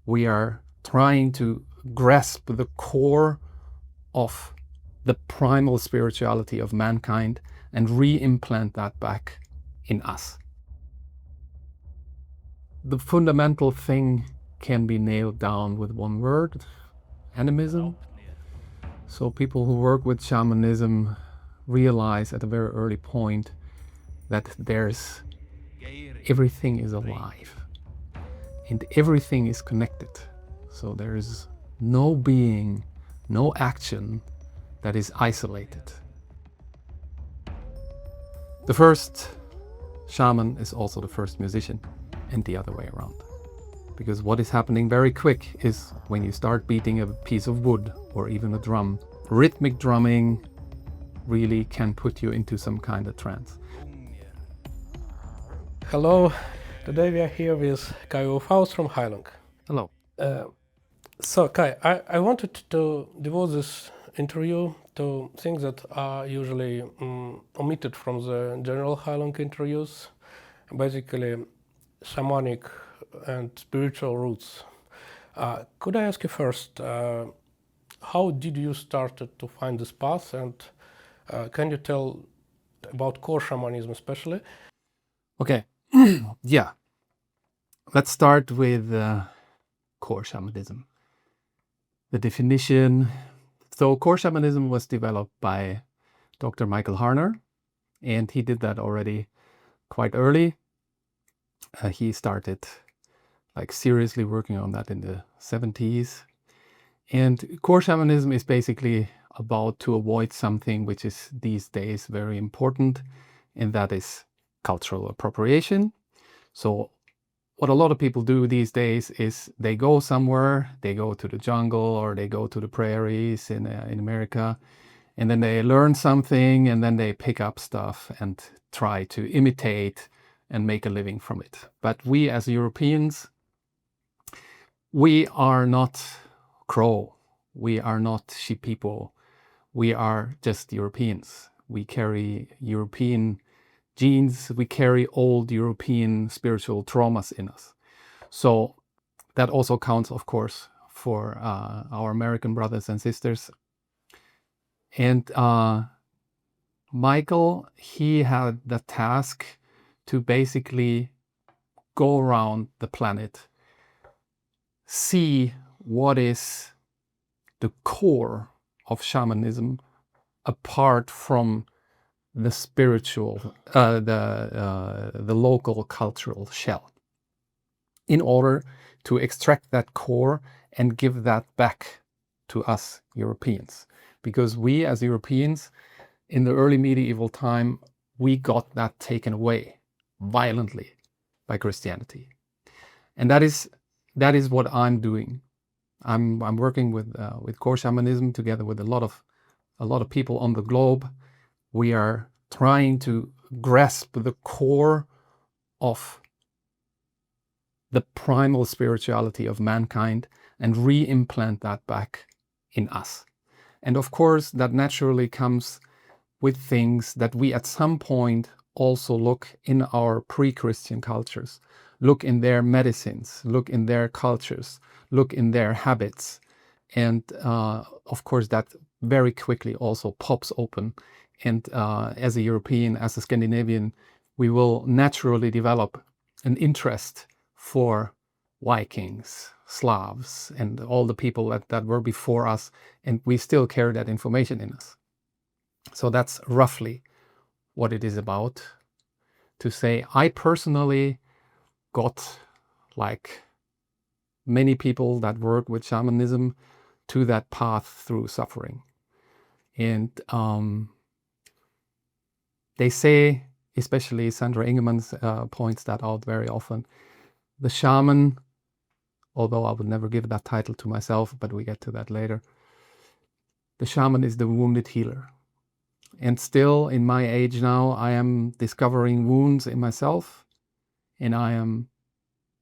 We are trying to grasp the core of the primal spirituality of mankind and re-implant that back in us. The fundamental thing can be nailed down with one word: animism. So people who work with shamanism realize at a very early point that everything is alive and everything is connected. So there is no being, no action that is isolated. The first shaman is also the first musician, and the other way around. Because what is happening very quick is when you start beating a piece of wood or even a drum, rhythmic drumming really can put you into some kind of trance. Hello, today we are here with Kai Uwe Faust from Heilung. Hello. So Kai, I wanted to devote this interview to things that are usually omitted from the general Heilung interviews, basically shamanic and spiritual roots. Could I ask you first, how did you start to find this path, and can you tell about core shamanism especially? Okay. Yeah. Let's start with core shamanism. The definition. So core shamanism was developed by Dr. Michael Harner, and he did that already quite early. He started like seriously working on that in the 70s. And core shamanism is basically about to avoid something which is these days very important, and that is cultural appropriation. So what a lot of people do these days is they go somewhere, they go to the jungle or they go to the prairies in America, and then they learn something, and then they pick up stuff and try to imitate and make a living from it. But we as Europeans, we are not Crow, we are not sheep people, we are just Europeans. We carry European genes, we carry old European spiritual traumas in us. So that also counts, of course, for our American brothers and sisters. And Michael, he had the task to basically go around the planet, see what is the core of shamanism apart from the spiritual, the local cultural shell, in order to extract that core and give that back to us Europeans. Because we as Europeans, in the early medieval time, we got that taken away violently by Christianity. And that is what I'm doing. I'm working with Core Shamanism together with a lot of people on the globe. We are trying to grasp the core of the primal spirituality of mankind and re-implant that back in us. And of course, that naturally comes with things that we at some point also look in our pre-Christian cultures, look in their medicines, look in their cultures, look in their habits. And of course, that very quickly also pops open. And as a European, as a Scandinavian, we will naturally develop an interest for Vikings, Slavs, and all the people that were before us, and we still carry that information in us. So that's roughly what it is about. To say, I personally got, like many people that work with shamanism, to that path through suffering. And they say, especially Sandra Ingemans points that out very often, the shaman, although I would never give that title to myself, but we get to that later, the shaman is the wounded healer. And still, in my age now, I am discovering wounds in myself, and I am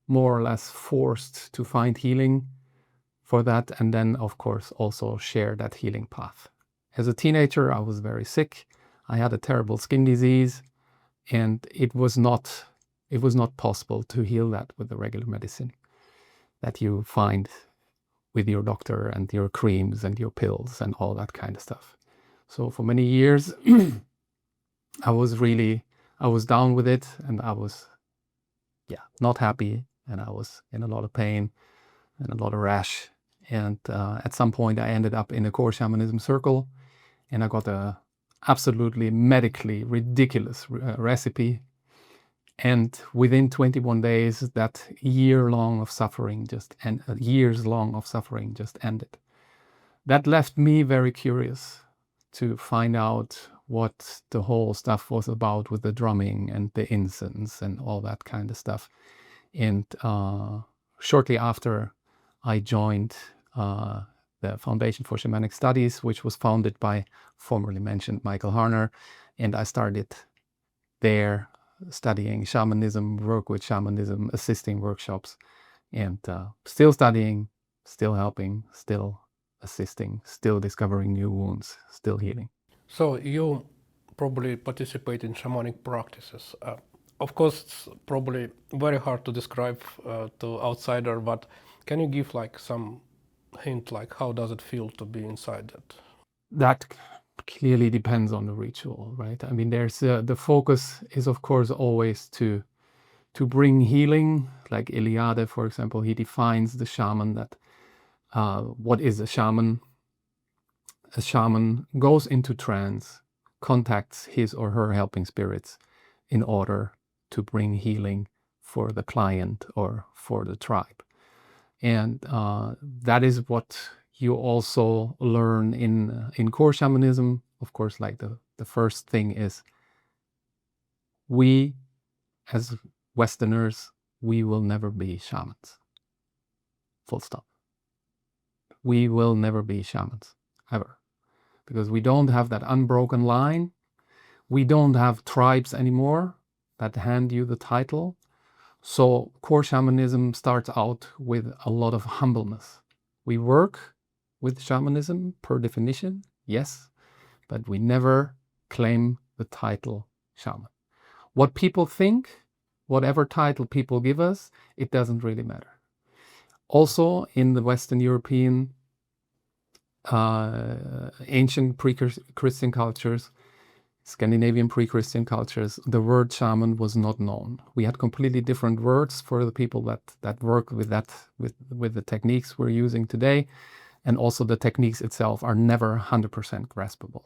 more or less forced to find healing for that, and then, of course, also share that healing path. As a teenager, I was very sick. I had a terrible skin disease, and it was not possible to heal that with the regular medicine. that you find with your doctor and your creams and your pills and all that kind of stuff. So for many years, I was down with it, and I was, not happy, and I was in a lot of pain and a lot of rash. And at some point I ended up in a Core Shamanism circle, and I got a absolutely medically ridiculous recipe. And within 21 days, that years long of suffering just ended. That left me very curious to find out what the whole stuff was about with the drumming and the incense and all that kind of stuff. And shortly after, I joined the Foundation for Shamanic Studies, which was founded by formerly mentioned Michael Harner, and I started there studying shamanism, work with shamanism, assisting workshops, and still studying, still helping, still assisting, still discovering new wounds, still healing. So you probably participate in shamanic practices. Of course, it's probably very hard to describe to outsider, but can you give like some hint, like how does it feel to be inside that? That clearly depends on the ritual, right? I mean, there's the focus is of course always to bring healing. Like Eliade, for example, he defines the shaman that what is a shaman? A shaman goes into trance, contacts his or her helping spirits in order to bring healing for the client or for the tribe. And that is what you also learn in Core Shamanism. Of course, like the first thing is, we as Westerners, we will never be shamans. Full stop. We will never be shamans, ever. Because we don't have that unbroken line. We don't have tribes anymore that hand you the title. So Core Shamanism starts out with a lot of humbleness. We work with shamanism per definition, yes, but we never claim the title shaman. What people think, whatever title people give us, it doesn't really matter. Also, in the Western European ancient pre-Christian cultures, Scandinavian pre-Christian cultures, the word shaman was not known. We had completely different words for the people that work with the techniques we're using today, and also the techniques itself are never 100% graspable.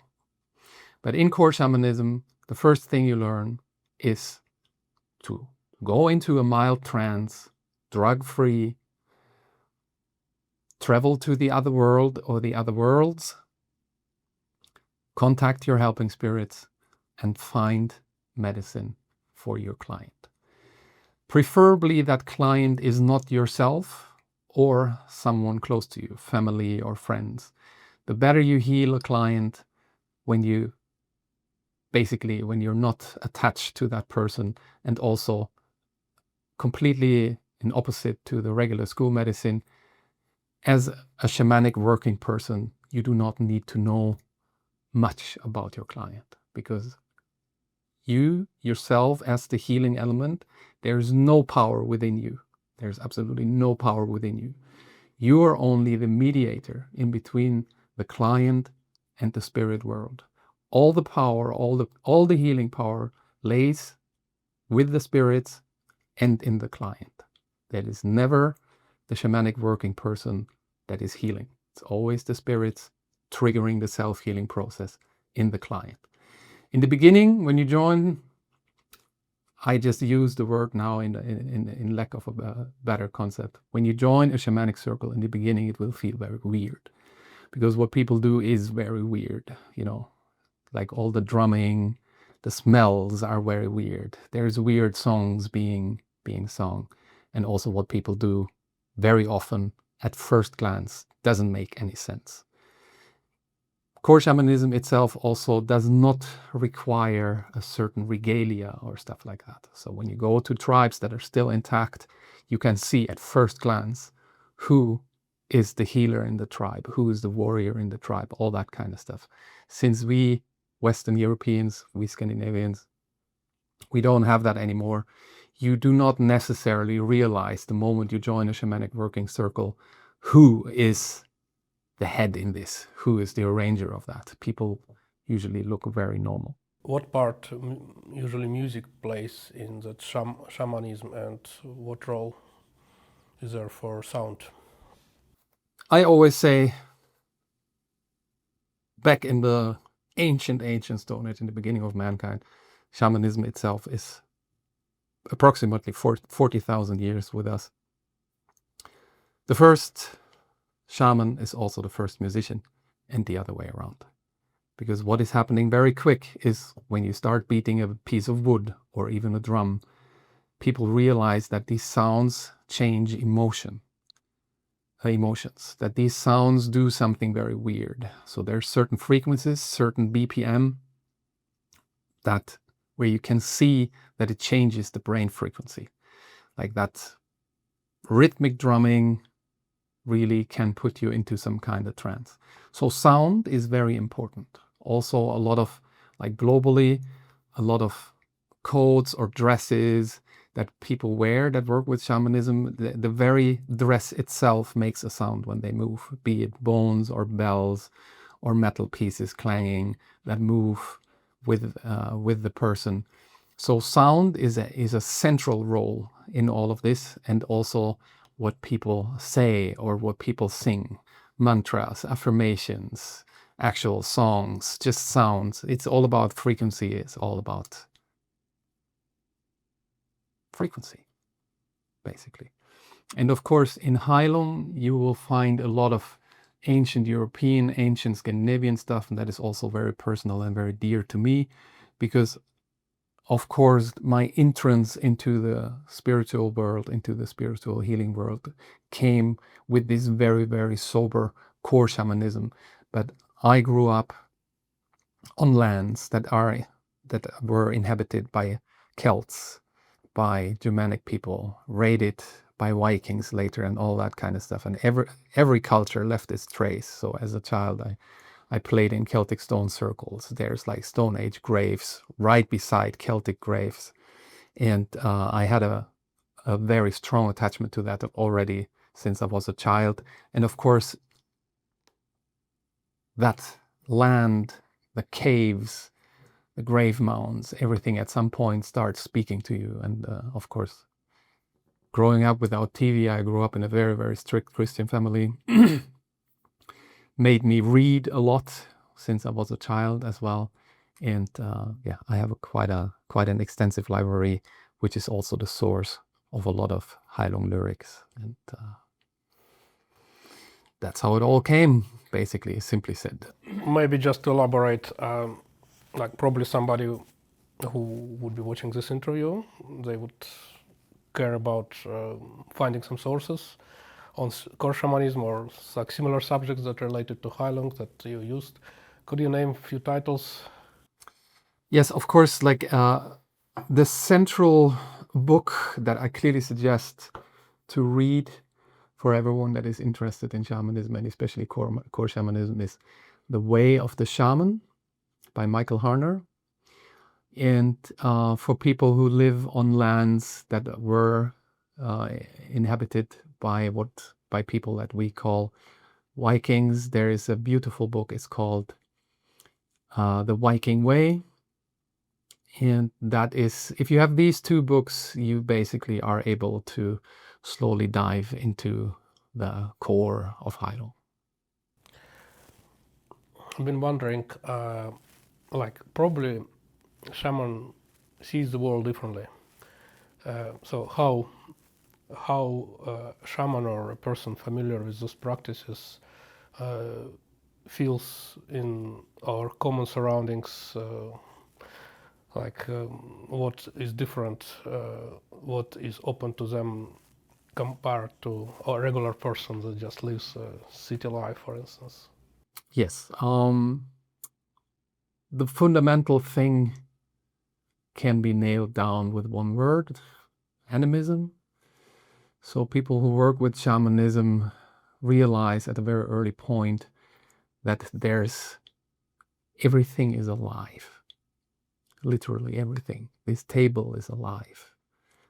But in Core Shamanism, the first thing you learn is to go into a mild trance, drug-free, travel to the other world or the other worlds, contact your helping spirits, and find medicine for your client. Preferably that client is not yourself or someone close to you, family or friends. The better you heal a client when you're not attached to that person, and also completely in opposite to the regular school medicine. As a shamanic working person, you do not need to know much about your client, because you yourself, as the healing element, there's no power within you. There's absolutely no power within you. You are only the mediator in between the client and the spirit world. All the power, all the healing power lays with the spirits and in the client. That is never the shamanic working person that is healing. It's always the spirits triggering the self-healing process in the client. In the beginning, when you join, I just use the word now in lack of a better concept. When you join a shamanic circle, in the beginning, it will feel very weird, because what people do is very weird, like all the drumming, the smells are very weird. There's weird songs being sung, and also what people do very often at first glance doesn't make any sense. Core Shamanism itself also does not require a certain regalia or stuff like that. So when you go to tribes that are still intact, you can see at first glance who is the healer in the tribe, who is the warrior in the tribe, all that kind of stuff. Since we Western Europeans, we Scandinavians, we don't have that anymore. you do not necessarily realize the moment you join a shamanic working circle who is the head in this, who is the arranger of that. People usually look very normal. What part usually music plays in that shamanism, and what role is there for sound? I always say, back in the ancient Stone Age, in the beginning of mankind, shamanism itself is approximately 40,000 years with us. The first shaman is also the first musician, and the other way around. Because what is happening very quick is when you start beating a piece of wood or even a drum, people realize that these sounds change emotions, that these sounds do something very weird. So there's certain frequencies, certain BPM, that where you can see that it changes the brain frequency. Like that rhythmic drumming really can put you into some kind of trance. So sound is very important. Also a lot of, like globally, a lot of coats or dresses that people wear that work with shamanism, the very dress itself makes a sound when they move, be it bones or bells or metal pieces clanging that move with the person. So sound is a central role in all of this, and also what people say or what people sing, mantras, affirmations, actual songs, just sounds. It's all about frequency. It's all about frequency, basically. And of course, in Heilung, you will find a lot of ancient European, ancient Scandinavian stuff, and that is also very personal and very dear to me, because of course, my entrance into the spiritual world, into the spiritual healing world, came with this very, very sober core shamanism. But I grew up on lands that were inhabited by Celts, by Germanic people, raided by Vikings later, and all that kind of stuff. And every culture left its trace. So as a child, I played in Celtic stone circles. There's like Stone Age graves right beside Celtic graves. And I had a very strong attachment to that already since I was a child. And of course, that land, the caves, the grave mounds, everything at some point starts speaking to you. And of course, growing up without TV, I grew up in a very, very strict Christian family. Made me read a lot since I was a child as well, and yeah, I have quite an extensive library, which is also the source of a lot of Heilung lyrics, and that's how it all came, basically, simply said. Maybe just to elaborate, like probably somebody who would be watching this interview, they would care about finding some sources on core shamanism or like similar subjects that related to Heilung that you used. Could you name a few titles? Yes, of course. Like the central book that I clearly suggest to read for everyone that is interested in shamanism, and especially core shamanism, is The Way of the Shaman by Michael Harner. And for people who live on lands that were inhabited by people that we call Vikings, there is a beautiful book. It's called The Viking Way. And that is, if you have these two books, you basically are able to slowly dive into the core of Heilung. I've been wondering, like probably shaman sees the world differently. So how a shaman or a person familiar with those practices feels in our common surroundings, like what is different, what is open to them compared to a regular person that just lives a city life, for instance. Yes. The fundamental thing can be nailed down with one word: animism. So people who work with shamanism realize at a very early point that everything is alive. Literally everything. This table is alive.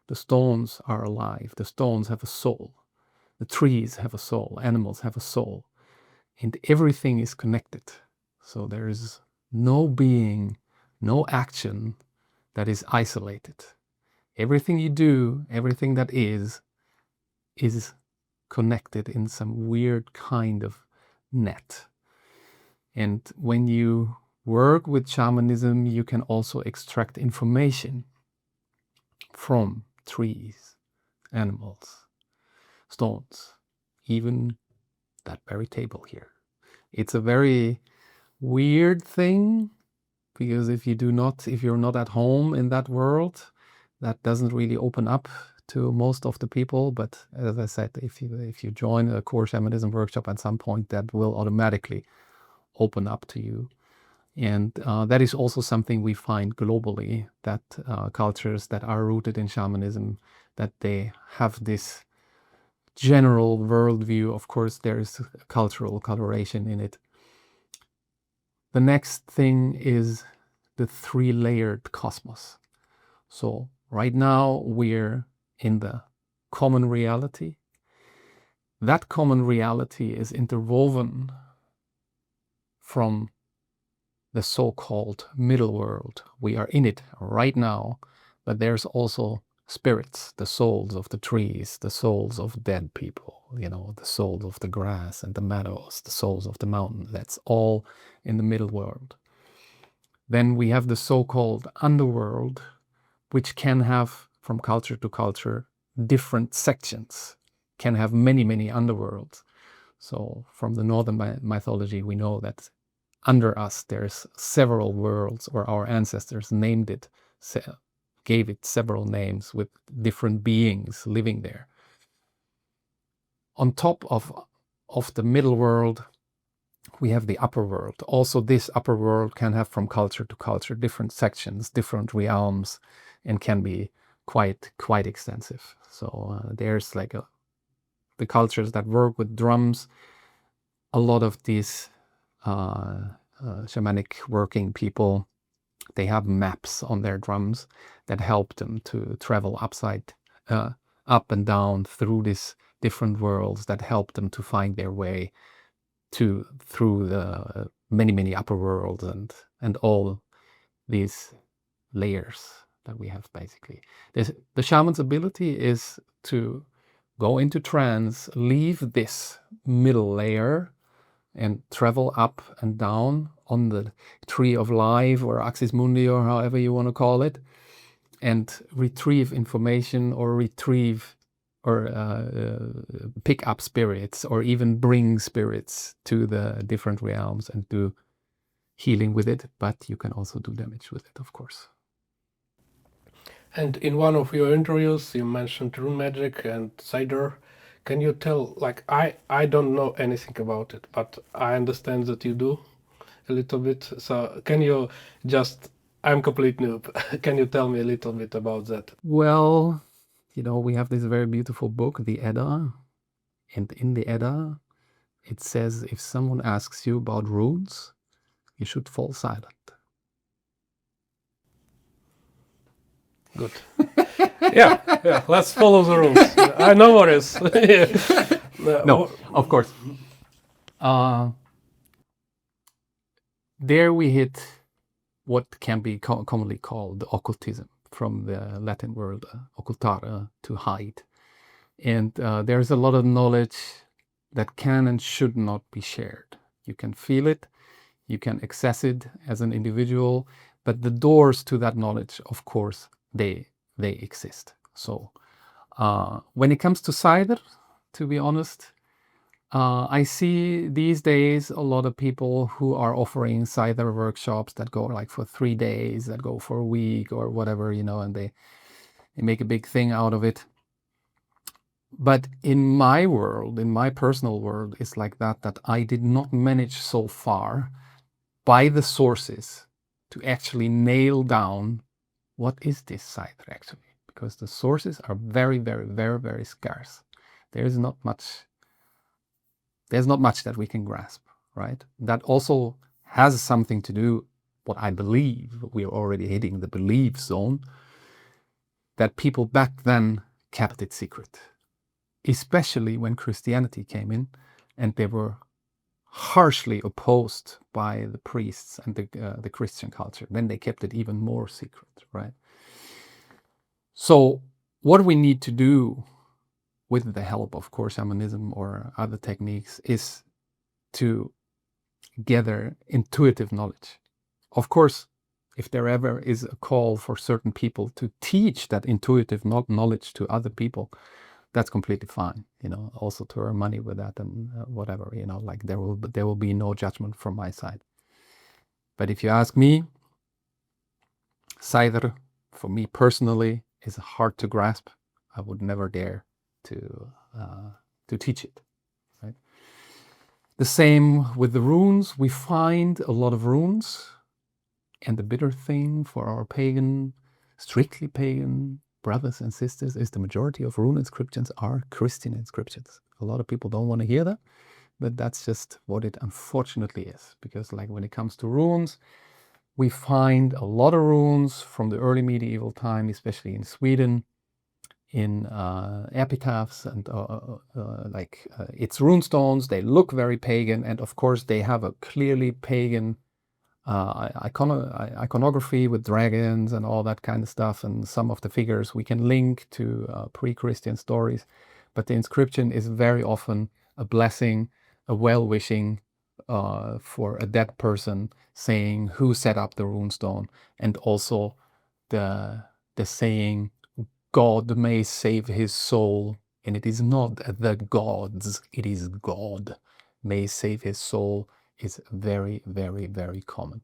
The stones are alive. The stones have a soul. The trees have a soul. Animals have a soul. And everything is connected. So there is no being, no action that is isolated. Everything you do, everything that is connected in some weird kind of net. And when you work with shamanism, you can also extract information from trees, animals, stones, even that very table here. It's a very weird thing, because if you're not at home in that world, that doesn't really open up to most of the people. But as I said, if you join a Core Shamanism workshop at some point, that will automatically open up to you. And that is also something we find globally, that cultures that are rooted in shamanism, that they have this general worldview. Of course, there is cultural coloration in it. The next thing is the three-layered cosmos. So right now we're in the common reality. That common reality is interwoven from the so-called middle world. We are in it right now, but there's also spirits, the souls of the trees, the souls of dead people, the souls of the grass and the meadows, the souls of the mountain. That's all in the middle world. Then we have the so-called underworld, which can have, from culture to culture, different sections, can have many, many underworlds. So from the northern mythology, we know that under us there's several worlds, or our ancestors named it, gave it several names with different beings living there. On top of the middle world, we have the upper world. Also, this upper world can have, from culture to culture, different sections, different realms, and can be quite extensive. So there's like the cultures that work with drums. A lot of these shamanic working people, they have maps on their drums that help them to travel up and down through these different worlds, that help them to find their way through the many upper worlds and all these layers that we have. Basically, the shaman's ability is to go into trance, leave this middle layer, and travel up and down on the tree of life, or axis mundi, or however you want to call it, and retrieve information, or pick up spirits, or even bring spirits to the different realms and do healing with it. But you can also do damage with it, of course. And in one of your interviews, you mentioned rune magic and cider. Can you tell, like, I don't know anything about it, but I understand that you do a little bit. So can you just, I'm complete noob. Can you tell me a little bit about that? Well, we have this very beautiful book, the Edda. And in the Edda, it says, if someone asks you about runes, you should fall silent. Good. yeah, let's follow the rules. I know what is. No, of course. There we hit what can be commonly called occultism, from the Latin word occultare, to hide. And there's a lot of knowledge that can and should not be shared. You can feel it, you can access it as an individual, but the doors to that knowledge, of course, they exist. So when it comes to cider, to be honest, I see these days a lot of people who are offering cider workshops that go like for 3 days, that go for a week or whatever, and they make a big thing out of it. But in my world, in my personal world, it's like that I did not manage so far by the sources to actually nail down what is this cider actually, because the sources are very, very, very, very scarce. There's not much that we can grasp, right? That also has something to do, what I believe, we're already hitting the belief zone, that people back then kept it secret, especially when Christianity came in and they were harshly opposed by the priests and the Christian culture. Then they kept it even more secret, right? So what we need to do with the help of Core Shamanism or other techniques is to gather intuitive knowledge. Of course, if there ever is a call for certain people to teach that intuitive knowledge to other people, that's completely fine, also to earn money with that and whatever, like there will be no judgment from my side. But if you ask me, Seidr, for me personally, is hard to grasp. I would never dare to teach it, right? The same with the runes. We find a lot of runes, and the bitter thing for our pagan, strictly pagan brothers and sisters is the majority of rune inscriptions are Christian inscriptions. A lot of people don't want to hear that, but that's just what it unfortunately is. Because like when it comes to runes, we find a lot of runes from the early medieval time, especially in Sweden, in epitaphs and it's rune stones. They look very pagan, and of course they have a clearly pagan iconography with dragons and all that kind of stuff, and some of the figures we can link to pre-Christian stories, but the inscription is very often a blessing, a well-wishing for a dead person, saying who set up the runestone, and also the saying, God may save his soul, and it is not the gods, it is God may save his soul, is very, very, very common.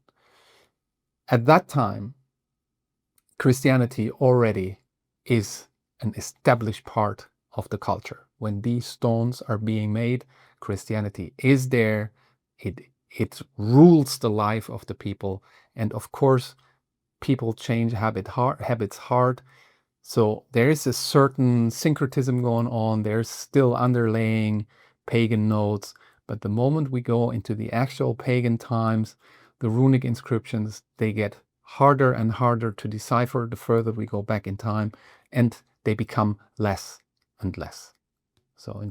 At that time, Christianity already is an established part of the culture. When these stones are being made, Christianity is there. It rules the life of the people. And of course, people change habits hard. So there is a certain syncretism going on. There's still underlying pagan notes. But the moment we go into the actual pagan times, the runic inscriptions, they get harder and harder to decipher the further we go back in time, and they become less and less. So in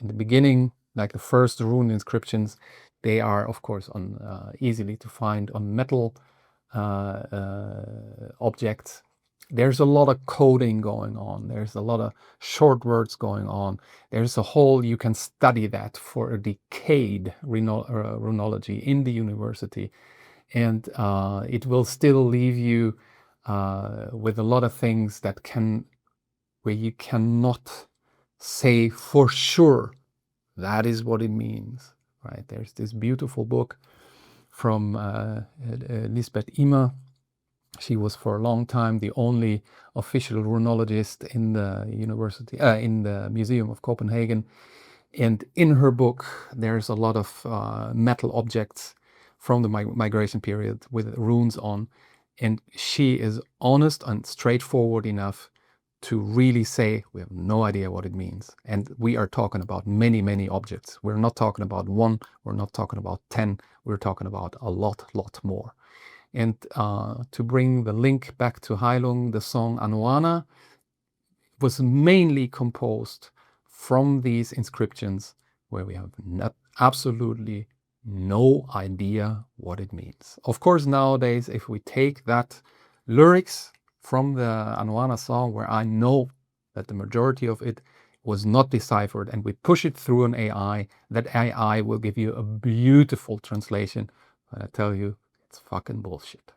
the beginning, like the first rune inscriptions, they are of course easily to find on metal objects. There's a lot of coding going on. There's a lot of short words going on. There's a whole, you can study that for a decade, runology in the university. And it will still leave you with a lot of things where you cannot say for sure that is what it means, right? There's this beautiful book from Lisbeth Ima. She was for a long time the only official runologist in the university, in the Museum of Copenhagen. And in her book, there's a lot of metal objects from the migration period with runes on. And she is honest and straightforward enough to really say, we have no idea what it means. And we are talking about many, many objects. We're not talking about one, we're not talking about 10, we're talking about a lot more. And to bring the link back to Heilung, the song Anuana was mainly composed from these inscriptions where we have absolutely no idea what it means. Of course, nowadays, if we take that lyrics from the Anuana song, where I know that the majority of it was not deciphered, and we push it through an AI, that AI will give you a beautiful translation. But I tell you, it's fucking bullshit.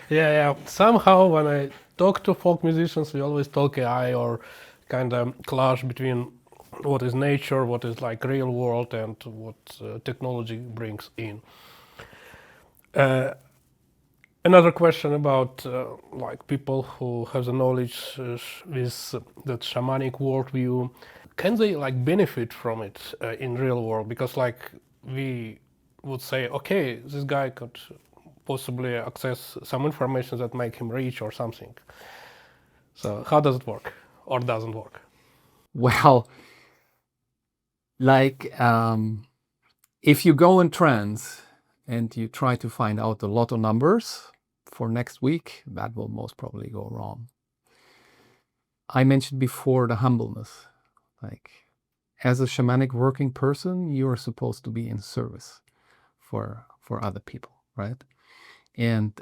Yeah. Somehow when I talk to folk musicians, we always talk AI or kind of clash between what is nature, what is like real world, and what technology brings in. Another question about like people who have the knowledge with that shamanic worldview, can they like benefit from it in real world? Because like we would say, okay, this guy could possibly access some information that make him rich or something. So how does it work, or doesn't work? Well, like if you go in trance and you try to find out the lotto numbers for next week, that will most probably go wrong. I mentioned before the humbleness. Like, as a shamanic working person, you're supposed to be in service for other people, right? And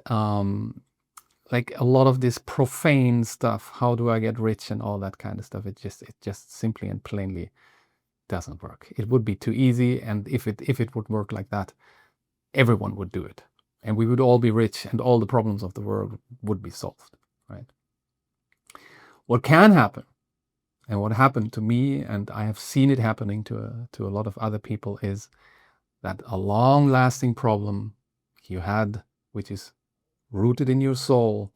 like a lot of this profane stuff, how do I get rich and all that kind of stuff, it just simply and plainly doesn't work. It would be too easy, and if it would work like that, everyone would do it, and we would all be rich, and all the problems of the world would be solved, right? What can happen, and what happened to me, and I have seen it happening to a lot of other people, is that a long-lasting problem you had, which is rooted in your soul,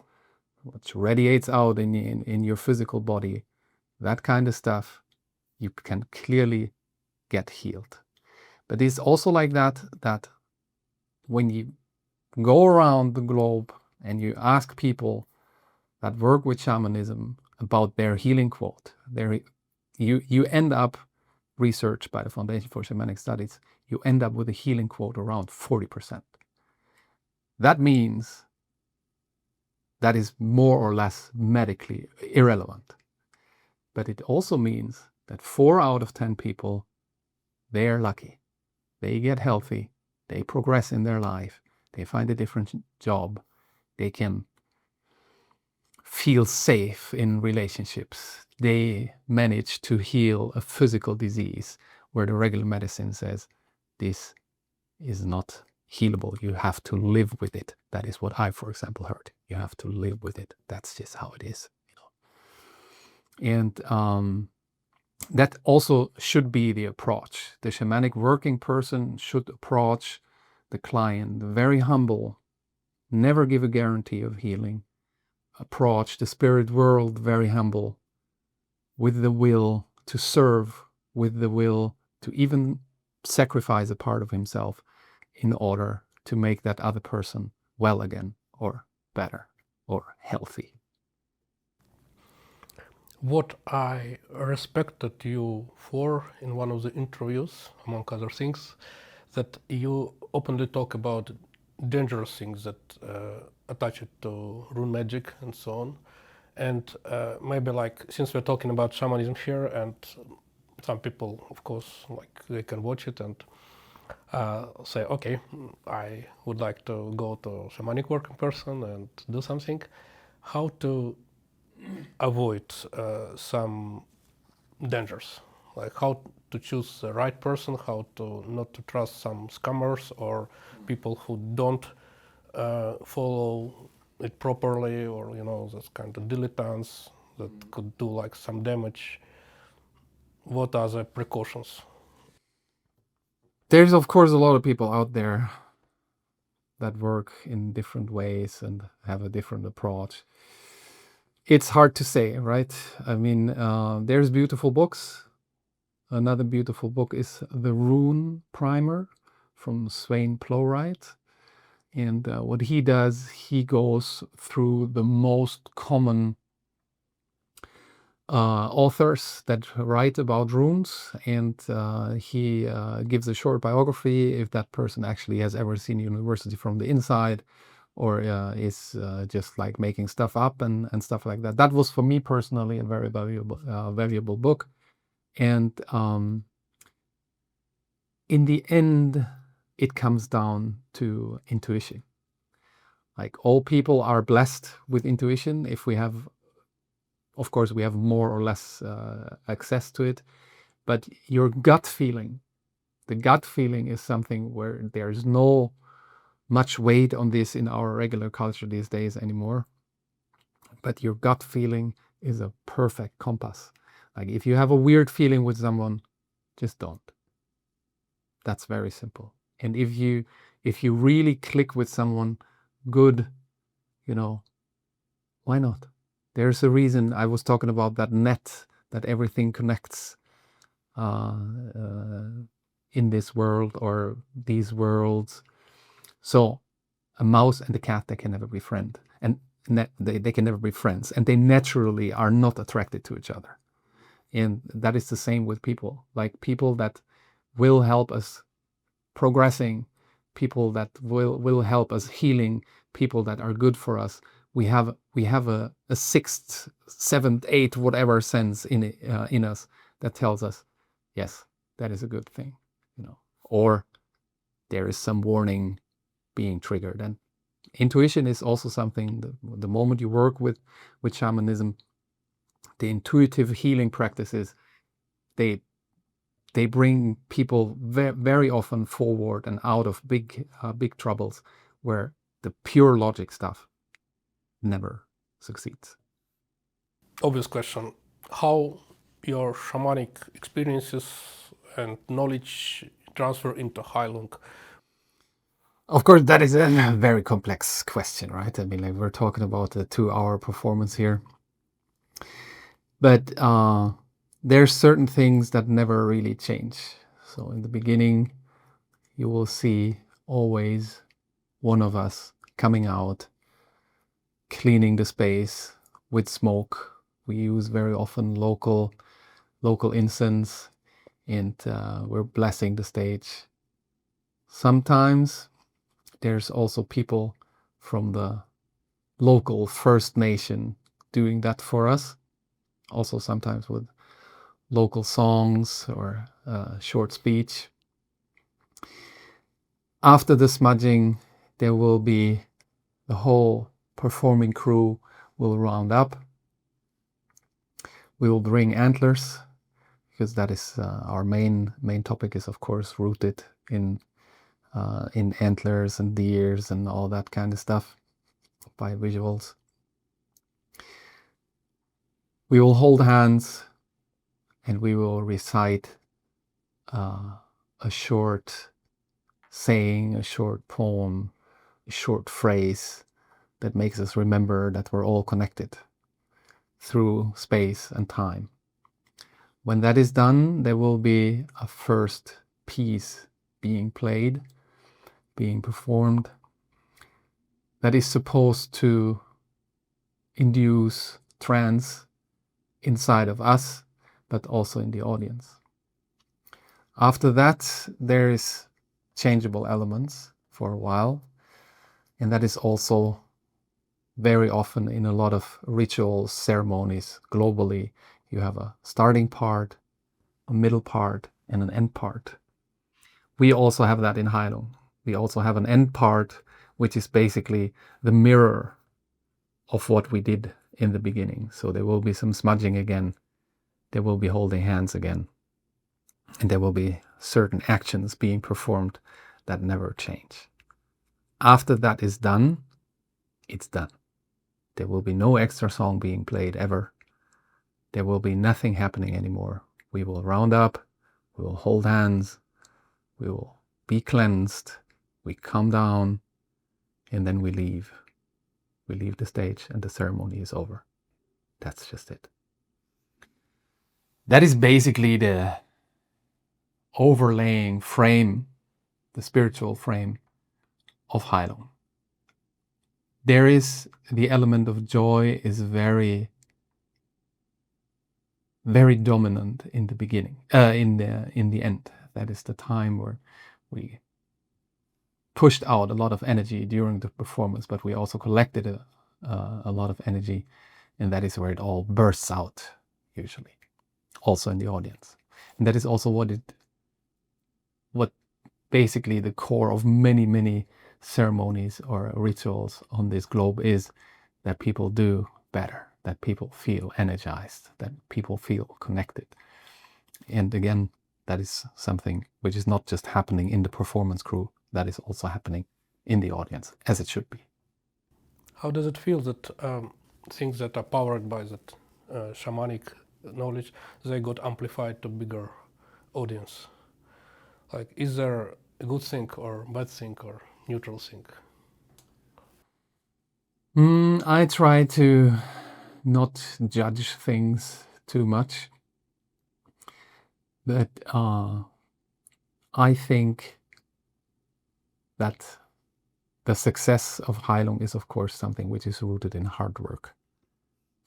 which radiates out in your physical body, that kind of stuff, you can clearly get healed. But it's also like that when you go around the globe and you ask people that work with shamanism about their healing quote, you end up, research by the Foundation for Shamanic Studies, you end up with a healing quote around 40%. That means that is more or less medically irrelevant. But it also means that 4 out of 10 people, they're lucky. They get healthy, they progress in their life, they find a different job, they can feel safe in relationships, they manage to heal a physical disease where the regular medicine says this is not healable, you have to live with it. That is what I, for example, heard. You have to live with it. That's just how it is, you know. And that also should be the approach. The shamanic working person should approach the client very humble, never give a guarantee of healing, approach the spirit world very humble, with the will to serve, with the will to even sacrifice a part of himself in order to make that other person well again, or better, or healthy. What I respected you for in one of the interviews, among other things, that you openly talk about dangerous things that attach it to rune magic and so on. And maybe, like, since we're talking about shamanism here, and some people, of course, like, they can watch it and say, okay, I would like to go to shamanic working person and do something. How to avoid some dangers, like how to choose the right person, how to not to trust some scammers or people who don't follow it properly, or, you know, those kind of dilettantes that could do like some damage. What are the precautions? There's, of course, a lot of people out there that work in different ways and have a different approach. It's hard to say, right? I mean, there's beautiful books. Another beautiful book is The Rune Primer from Swain Plowright. And what he does, he goes through the most common authors that write about runes, and he gives a short biography if that person actually has ever seen university from the inside, or is just like making stuff up and stuff like that. That was, for me personally, a very valuable book. And in the end, it comes down to intuition. Like, all people are blessed with intuition. If we have, of course, we have more or less access to it, but your gut feeling, the gut feeling is something where there's no much weight on this in our regular culture these days anymore. But your gut feeling is a perfect compass. Like, if you have a weird feeling with someone, just don't. That's very simple. And if you really click with someone good, you know, why not? There's a reason I was talking about that net, that everything connects in this world or these worlds. So a mouse and a cat, they can never be friends, and they can never be friends, and they naturally are not attracted to each other. And that is the same with people. Like, people that will help us progressing, people that will help us healing, people that are good for us, we have a sixth, seventh, eighth, whatever sense in us that tells us, yes, that is a good thing, or there is some warning being triggered. And intuition is also something, the moment you work with shamanism, the intuitive healing practices, they bring people very often forward and out of big troubles, where the pure logic stuff never succeeds. Obvious question: how your shamanic experiences and knowledge transfer into Heilung? Of course, that is a very complex question, right? I mean, like, we're talking about a 2-hour performance here, but there's certain things that never really change. So in the beginning, you will see always one of us coming out, cleaning the space with smoke. We use very often local incense, and we're blessing the stage. Sometimes there's also people from the local First Nation doing that for us. Also sometimes with local songs or a short speech. After the smudging, there will be the whole performing crew will round up. We will bring antlers, because that is our main topic is, of course, rooted in antlers and deers and all that kind of stuff by visuals. We will hold hands and we will recite a short saying, a short poem, a short phrase that makes us remember that we're all connected through space and time. When that is done, there will be a first piece being played, being performed, that is supposed to induce trance inside of us, but also in the audience. After that, there is changeable elements for a while, and that is also very often in a lot of rituals, ceremonies globally. You have a starting part, a middle part, and an end part. We also have that in Heilung. We also have an end part, which is basically the mirror of what we did in the beginning. So there will be some smudging again, there will be holding hands again, and there will be certain actions being performed that never change. After that is done, it's done. There will be no extra song being played ever. There will be nothing happening anymore. We will round up, we will hold hands, we will be cleansed, we come down, and then we leave. We leave the stage and the ceremony is over. That's just it. That is basically the overlaying frame, the spiritual frame of Heilung. There is the element of joy is very, very dominant in the beginning, in the end. That is the time where we pushed out a lot of energy during the performance, but we also collected a lot of energy, and that is where it all bursts out, usually, also in the audience. And that is also what basically the core of many ceremonies or rituals on this globe is, that people do better, that people feel energized, that people feel connected. And again, that is something which is not just happening in the performance crew, that is also happening in the audience, as it should be. How does it feel that things that are powered by that shamanic knowledge, they got amplified to bigger audience? Like, is there a good thing or bad thing or neutral thing? I try to not judge things too much, but I think that the success of Heilung is, of course, something which is rooted in hard work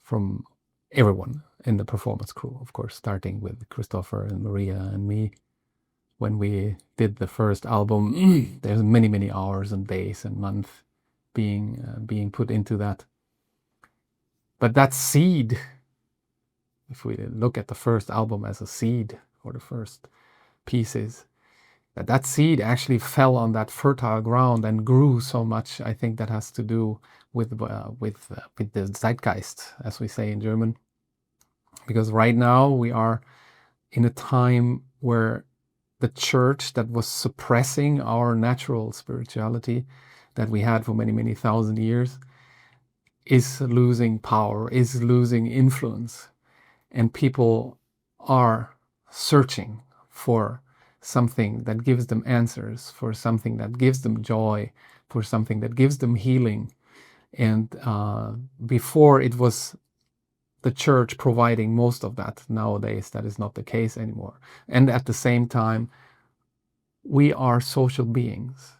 from everyone in the performance crew, of course, starting with Christopher and Maria and me. When we did the first album, there's many hours and days and months being put into that. But that seed, if we look at the first album as a seed, or the first pieces, that seed actually fell on that fertile ground and grew so much. I think that has to do with the zeitgeist, as we say in German, because right now we are in a time where the church that was suppressing our natural spirituality that we had for many thousand years is losing power, is losing influence, and people are searching for something that gives them answers, for something that gives them joy, for something that gives them healing. And before it was the church providing most of that. Nowadays, that is not the case anymore. And at the same time, we are social beings.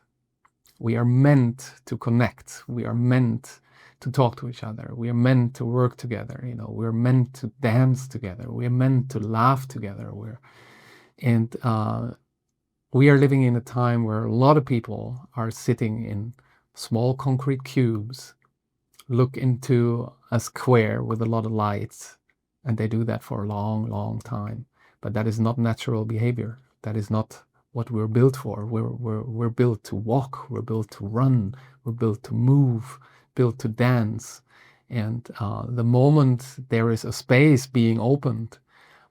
We are meant to connect. We are meant to talk to each other. We are meant to work together. You know, we're meant to dance together. We are meant to laugh together. We are living in a time where a lot of people are sitting in small concrete cubes, look into a square with a lot of lights, and they do that for a long time. But that is not natural behavior. That is not what we're built for. We're built to walk, we're built to run, we're built to move, built to dance. And the moment there is a space being opened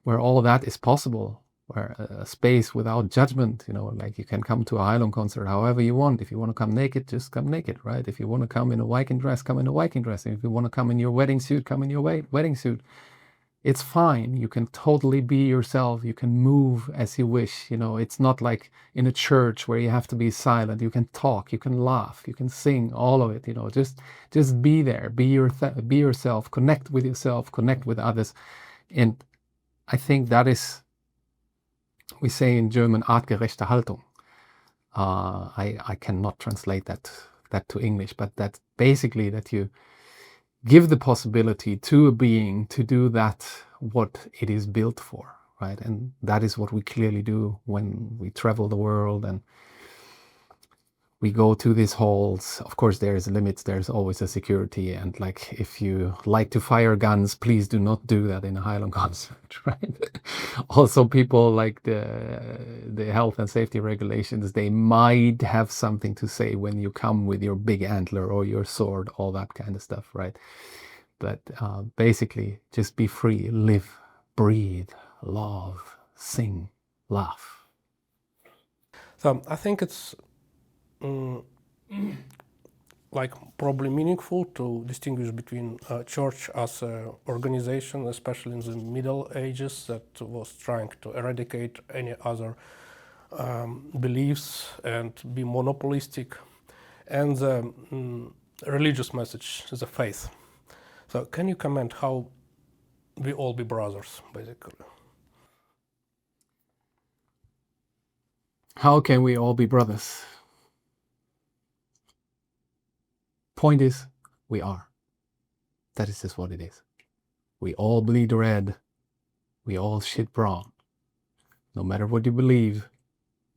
where all of that is possible, where a space without judgment, you know, like you can come to a Heilung concert however you want. If you want to come naked, just come naked, right? If you want to come in a Viking dress, come in a Viking dress. And if you want to come in your wedding suit, come in your wedding suit. It's fine. You can totally be yourself. You can move as you wish. You know, it's not like in a church where you have to be silent. You can talk, you can laugh, you can sing, all of it. You know, just be there, be yourself, connect with others. And I think that is, we say in German, artgerechte Haltung. I cannot translate that to English, but that's basically that you give the possibility to a being to do that what it is built for, right? And that is what we clearly do when we travel the world and we go to these halls. Of course, there's limits. There's always a security. And like, if you like to fire guns, please do not do that in a Heilung concert, right? Also, people like the health and safety regulations, they might have something to say when you come with your big antler or your sword, all that kind of stuff, right? But basically, just be free, live, breathe, love, sing, laugh. So I think it's like probably meaningful to distinguish between church as an organization, especially in the Middle Ages, that was trying to eradicate any other beliefs and be monopolistic, and the religious message, the faith. So can you comment how we all be brothers, basically? How can we all be brothers? Point is, we are. That is just what it is. We all bleed red. We all shit brown. No matter what you believe,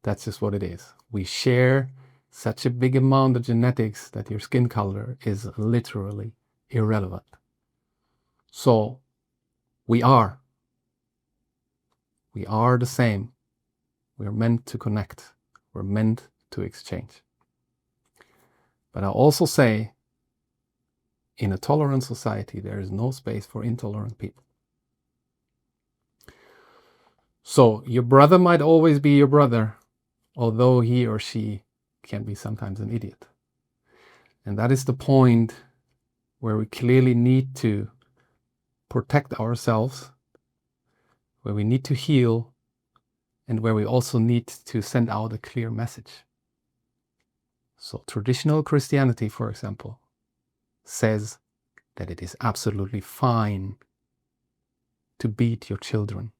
that's just what it is. We share such a big amount of genetics that your skin color is literally irrelevant. So, we are. We are the same. We're meant to connect. We're meant to exchange. But I also say, in a tolerant society, there is no space for intolerant people. So your brother might always be your brother, although he or she can be sometimes an idiot. And that is the point where we clearly need to protect ourselves, where we need to heal, and where we also need to send out a clear message. So traditional Christianity, for example, says that it is absolutely fine to beat your children.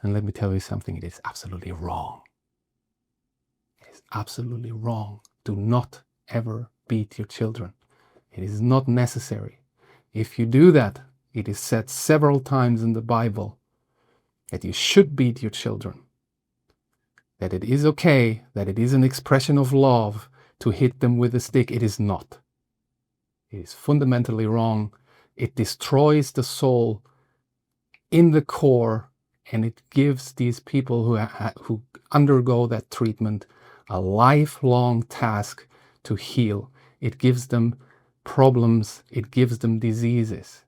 And let me tell you something, it is absolutely wrong. It is absolutely wrong. Do not ever beat your children. It is not necessary. If you do that, it is said several times in the Bible that you should beat your children. That it is okay, that it is an expression of love to hit them with a stick. It is not. It is fundamentally wrong. It destroys the soul in the core, and it gives these people who undergo that treatment a lifelong task to heal. It gives them problems. It gives them diseases.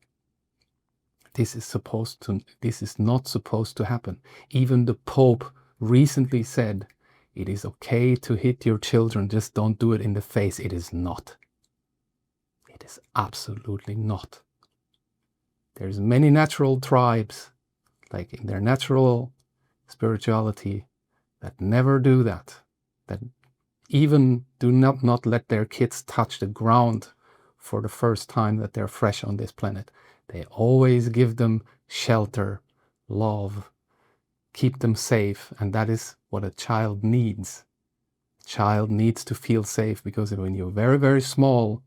This is not supposed to happen. Even the Pope recently said, it is okay to hit your children, just don't do it in the face. It is not. It is absolutely not. There's many natural tribes, like in their natural spirituality, that never do that. That even do not let their kids touch the ground for the first time that they're fresh on this planet. They always give them shelter, love, keep them safe, and that is what a child needs. A child needs to feel safe, because when you're very, very small,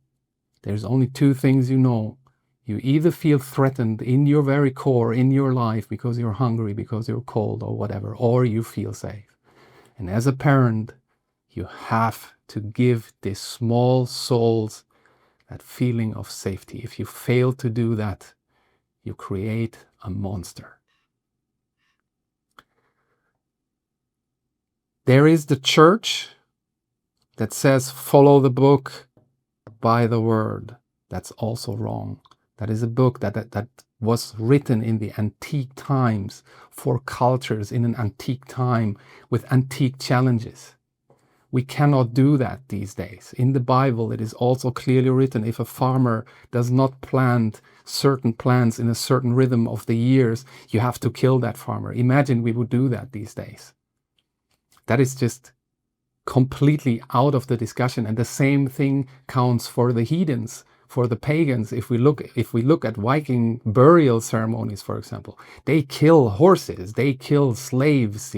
there's only two things you know. You either feel threatened in your very core, in your life, because you're hungry, because you're cold or whatever, or you feel safe. And as a parent, you have to give these small souls that feeling of safety. If you fail to do that, you create a monster. There is the church that says, follow the book, buy the word. That's also wrong. That is a book that was written in the antique times for cultures in an antique time with antique challenges. We cannot do that these days. In the Bible, it is also clearly written, if a farmer does not plant certain plants in a certain rhythm of the years, you have to kill that farmer. Imagine we would do that these days. That is just completely out of the discussion. And the same thing counts for the heathens, for the pagans. If we look at Viking burial ceremonies, for example, they kill horses, they kill slaves,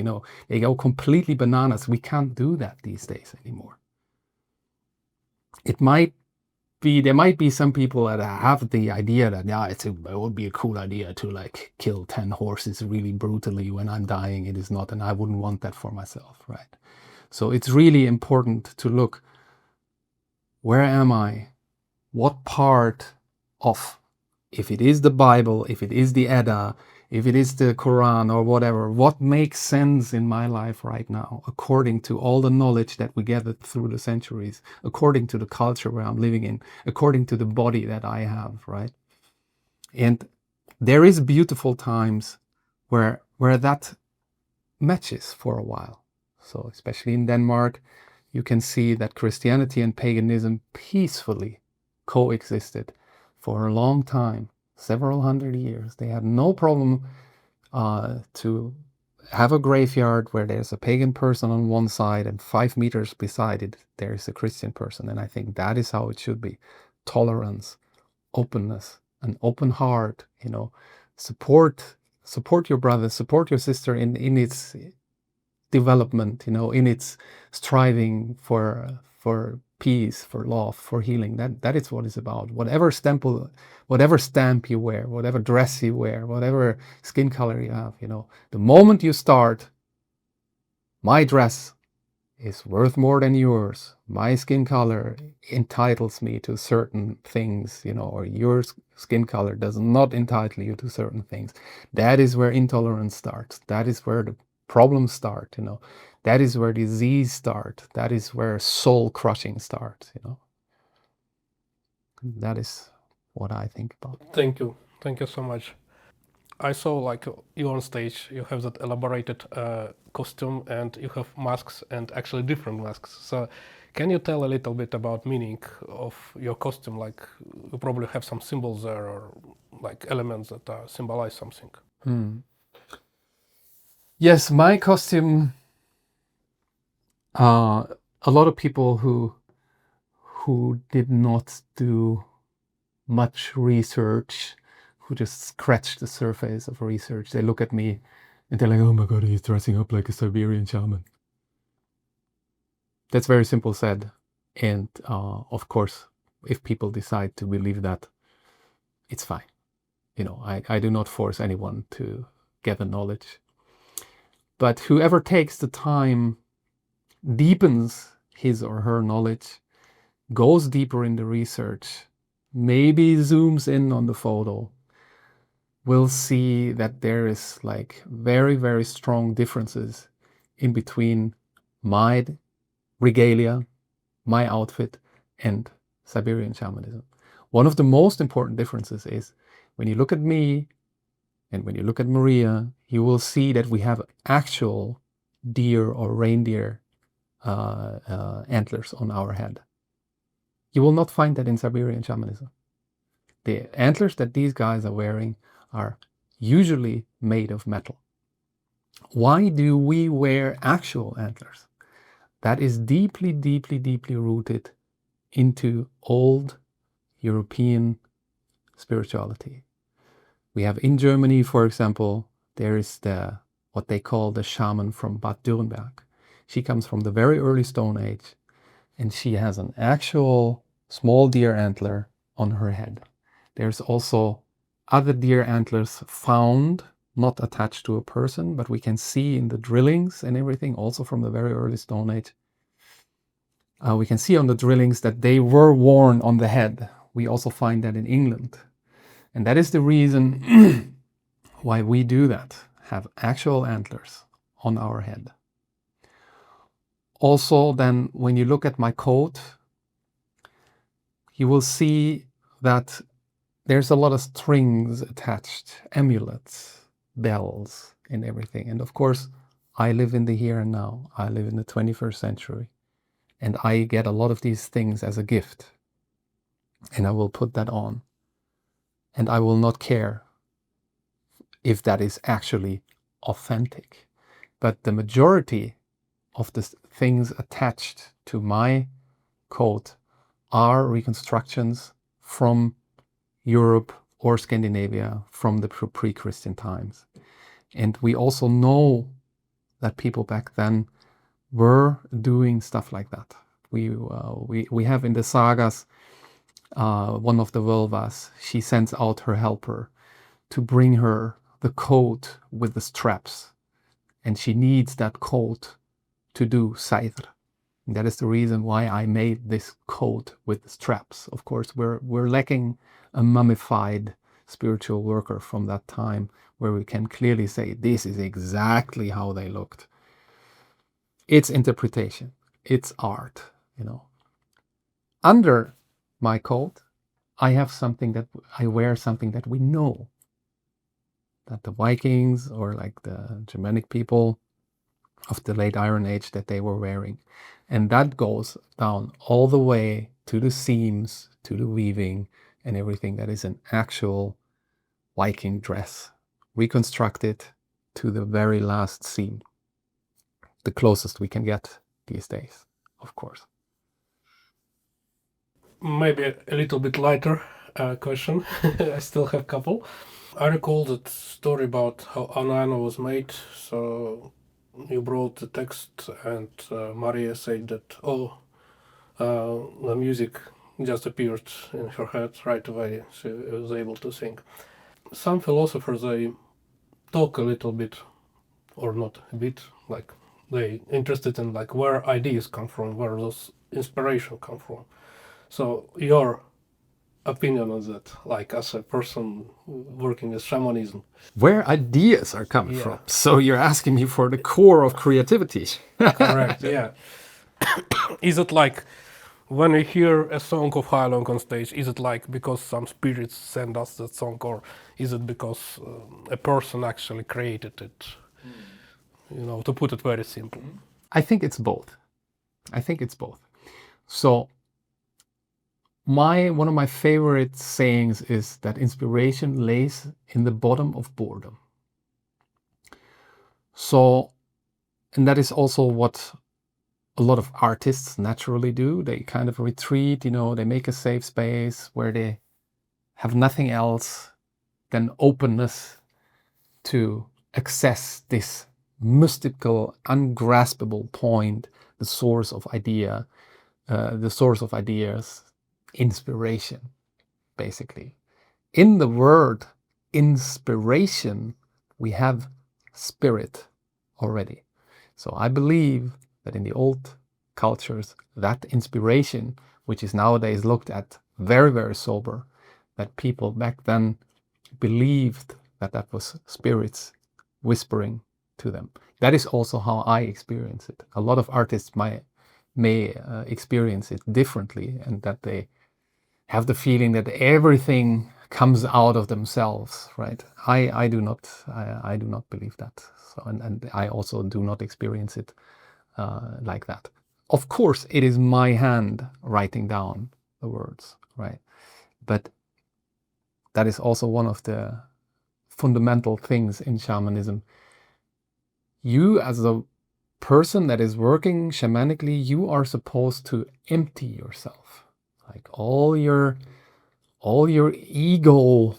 they go completely bananas. We can't do that these days anymore. There might be some people that have the idea that, it would be a cool idea to kill 10 horses really brutally when I'm dying. It is not, and I wouldn't want that for myself, right? So it's really important to look, where am I? What part of, if it is the Bible, if it is the Edda, if it is the Quran or whatever, what makes sense in my life right now, according to all the knowledge that we gathered through the centuries, according to the culture where I'm living in, according to the body that I have, right? And there is beautiful times where that matches for a while. So especially in Denmark, you can see that Christianity and paganism peacefully coexisted for a long time, several hundred years. They had no problem to have a graveyard where there's a pagan person on one side and 5 meters beside it, there's a Christian person. And I think that is how it should be. Tolerance, openness, an open heart, support your brother, support your sister in its development, in its striving for peace, for love, for healing. That is what it's about. Whatever stamp you wear, whatever dress you wear, whatever skin color you have, the moment you start, my dress is worth more than yours. My skin color entitles me to certain things, or your skin color does not entitle you to certain things. That is where intolerance starts. That is where the problems start, that is where disease starts. That is where soul crushing starts, That is what I think about. Thank you so much. I saw you on stage, you have that elaborated costume and you have masks, and actually different masks. So can you tell a little bit about meaning of your costume? You probably have some symbols there, or elements that symbolize something. Yes, my costume, a lot of people who did not do much research, who just scratched the surface of research, they look at me and they're like, oh my God, he's dressing up like a Siberian shaman. That's very simple said. And of course, if people decide to believe that, it's fine. I do not force anyone to gather knowledge. But whoever takes the time, deepens his or her knowledge, goes deeper in the research, maybe zooms in on the photo will see that there is like very, very strong differences in between my regalia, my outfit, and Siberian shamanism. One of the most important differences is when you look at me and when you look at Maria, you will see that we have actual deer or reindeer antlers on our head. You will not find that in Siberian shamanism. The antlers that these guys are wearing are usually made of metal. Why do we wear actual antlers? That is deeply, deeply, deeply rooted into old European spirituality. We have in Germany, for example, there is what they call the shaman from Bad Dürrenberg. She comes from the very early Stone Age, and she has an actual small deer antler on her head. There's also other deer antlers found, not attached to a person, but we can see in the drillings and everything, also from the very early Stone Age. We can see on the drillings that they were worn on the head. We also find that in England. And that is the reason why we do that, have actual antlers on our head. Also, then, when you look at my coat, you will see that there's a lot of strings attached, amulets, bells, and everything. And of course, I live in the here and now. I live in the 21st century. And I get a lot of these things as a gift. And I will put that on. And I will not care if that is actually authentic. But the majority of the things attached to my coat are reconstructions from Europe or Scandinavia from the pre-Christian times. And we also know that people back then were doing stuff like that. We have in the sagas one of the Vulvas, she sends out her helper to bring her the coat with the straps. And she needs that coat to do Saidr. And that is the reason why I made this coat with the straps. Of course, we're lacking a mummified spiritual worker from that time where we can clearly say this is exactly how they looked. It's interpretation. It's art, you know. Under my coat, I have something that I wear something that we know that the Vikings or like the Germanic people of the late Iron Age that they were wearing. And that goes down all the way to the seams, to the weaving and everything. That is an actual Viking dress, reconstructed to the very last seam. The closest we can get these days, of course. Maybe a little bit lighter question. I still have a couple. I recall that story about how Anana was made. So you brought the text and Maria said that, the music just appeared in her head right away. She was able to sing. Some philosophers, they talk a little bit, or not a bit, like they interested in like where ideas come from, where those inspiration come from. So your opinion on that, like as a person working with shamanism. Where ideas are coming Yeah. from. So you're asking me for the core of creativity. Correct, yeah. Is it like when we hear a song of Heilung on stage, is it like because some spirits send us that song, or is it because a person actually created it? You know, to put it very simple. I think it's both. I think it's both. So one of my favorite sayings is that inspiration lays in the bottom of boredom. So, and that is also what a lot of artists naturally do. They kind of retreat, you know, they make a safe space where they have nothing else than openness to access this mystical, ungraspable point, the source of idea, the source of ideas, inspiration, basically. In the word inspiration, we have spirit already. So I believe that in the old cultures, that inspiration, which is nowadays looked at very, very sober, that people back then believed that that was spirits whispering to them. That is also how I experience it. A lot of artists may experience it differently, and that they have the feeling that everything comes out of themselves, right? I do not believe that. So, and I also do not experience it like that. Of course, it is my hand writing down the words, right? But that is also one of the fundamental things in shamanism. You, as a person that is working shamanically, you are supposed to empty yourself. Like all your ego,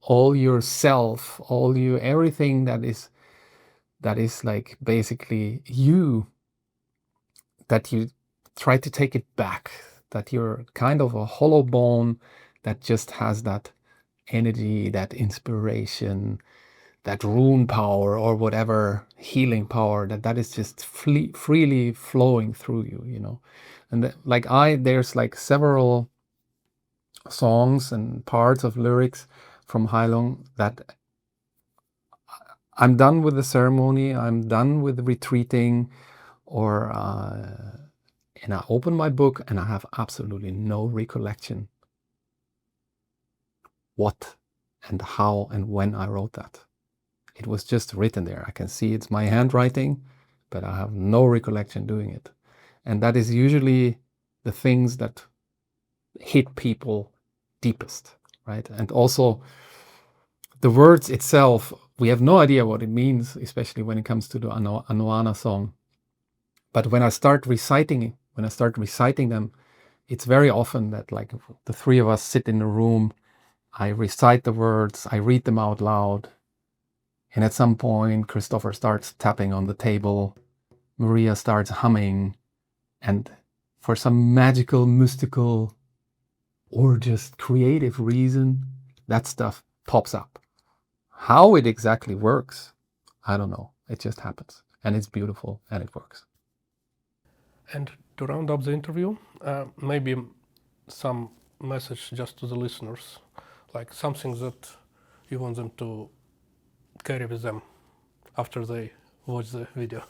all your self, everything that is like basically you, that you try to take it back, that you're kind of a hollow bone that just has that energy, that inspiration, that rune power or whatever healing power, that is just freely flowing through you, you know. And there's like several songs and parts of lyrics from Heilung that I'm done with the ceremony, I'm done with retreating, or and I open my book and I have absolutely no recollection what and how and when I wrote that. It was just written there. I can see it's my handwriting, but I have no recollection doing it. And that is usually the things that hit people deepest, right? And also the words itself, we have no idea what it means, especially when it comes to the Anuana song. But when I start reciting them, it's very often that like the three of us sit in a room, I recite the words, I read them out loud, and at some point Christopher starts tapping on the table, Maria starts humming, and for some magical, mystical, or just creative reason, that stuff pops up. How it exactly works, I don't know. It just happens, and it's beautiful, and it works. And to round up the interview, maybe some message just to the listeners, like something that you want them to carry with them after they watch the video.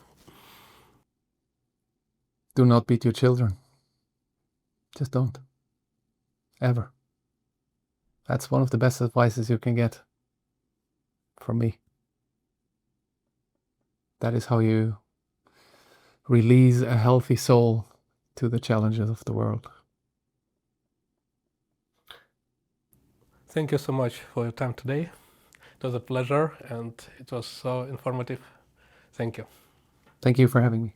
Do not beat your children. Just don't. Ever. That's one of the best advices you can get from me. That is how you release a healthy soul to the challenges of the world. Thank you so much for your time today. It was a pleasure and it was so informative. Thank you. Thank you for having me.